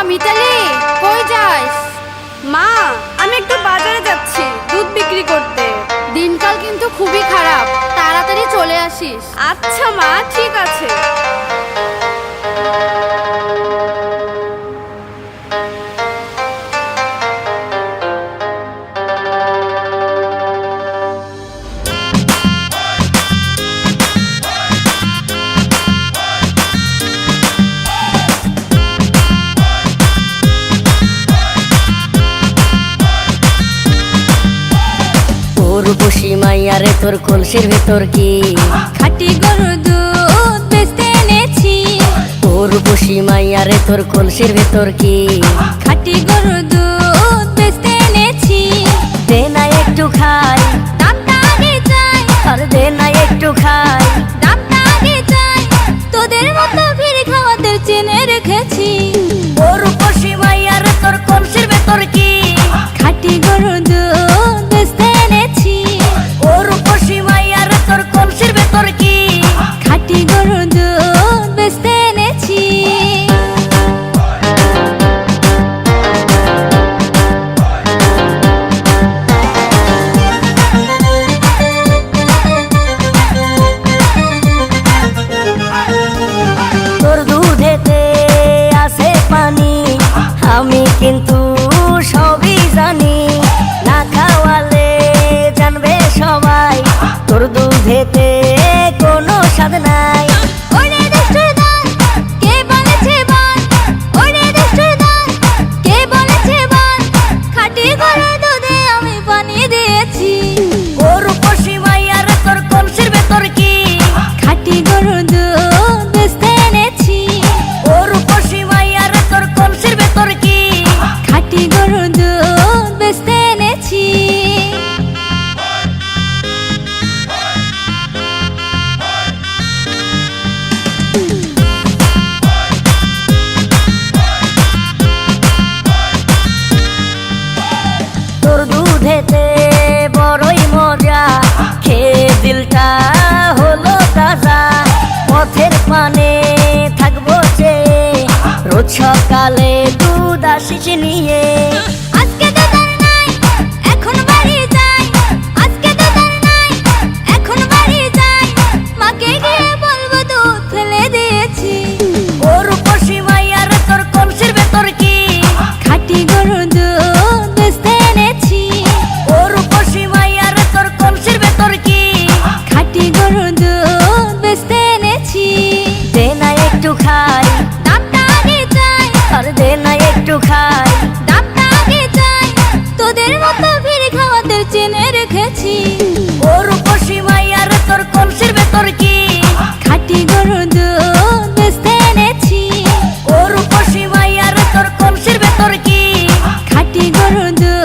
মিতালি, কই যাস? মা, আমি একটু বাজারে যাচ্ছি দুধ বিক্রি করতে। দিনকাল কিন্তু খুবই খারাপ, তাড়াতাড়ি চলে আসিস। আচ্ছা মা, ঠিক আছে। উর্বশী মাইয়ারে তোর কলসির ভেতর কি খাঁটি গরুর দুধ বেচতে এনেছি। উর্বশী মাইয়ারে তোর কলসির ভেতর কি খাঁটি গরুর দুধ বেচতে এনেছি। দে না একটু খাই, দামটা আগে চাই, আর দে না একটু খাই। দামটা আগে চাই, তোদের মতো ভিড় খাওয়াদের চেনে রেখেছি। উর্বশী মাইয়ারে তোর কলসির ভেতর কি খাঁটি গরুর দুধ বেচতে এনেছি। উর্বশী মাইয়ারে তোর কলসির ভেতর কি খাঁটি গরুর দুধ বেচতে এনেছি। তোর দুধেতে আছে পানি, আমি কিন্তু সবই জানি। না খাওয়ালে জানবে সবাই তোর দুধেতে কোনো স্বাদ নাই। ওরে দুষ্টুর দল, কে বলেছে বল? ওরে দুষ্টুর দল, কে বলেছে বল? খাঁটি গরুর দুধে আমি পানি দিয়েছি। উর্বশী মাইয়ারে তোর কলসির ভেতর কি খাঁটি গরুর দুধ বেচতে এনেছি। উর্বশী মাইয়ারে তোর কলসির ভেতর কি খাঁটি গরুর দুধ বেচতে এনেছি। তোর দুধেতে বড়ই মজা, খেয়ে দিলটা হলো তাজা। পথের পানে থাকবো চেয়ে, রোজ সকালে দুধ আসিস নিয়ে। আজকে তো তার নাই, এখন বাড়ি যাই। আজকে তো তার নাই, এখন বাড়ি যাই। মাকে গিয়ে বলবো দুধ ফেলে দিয়েছি। উর্বশী মাইয়ারে তোর কলসির ভেতর কি খাঁটি গরুর দুধ বেচতে এনেছি। উর্বশী মাইয়ারে তোর কলসির ভেতর কি খাঁটি গরুর দুধ বেচতে এনেছি। দে না একটু খাই, দামটা আগে চাই, আর দে না একটু খাই। দামটা আগে চাই, তোদের মতো ভিড় খাওয়াদের চেনে রেখেছি। উর্বশী মাইয়ারে তোর কলসির ভেতর কি খাঁটি গরুর দুধ বেচতে এনেছি। উর্বশী মাইয়ারে তোর কলসির ভেতর কি খাঁটি গরুর দুধ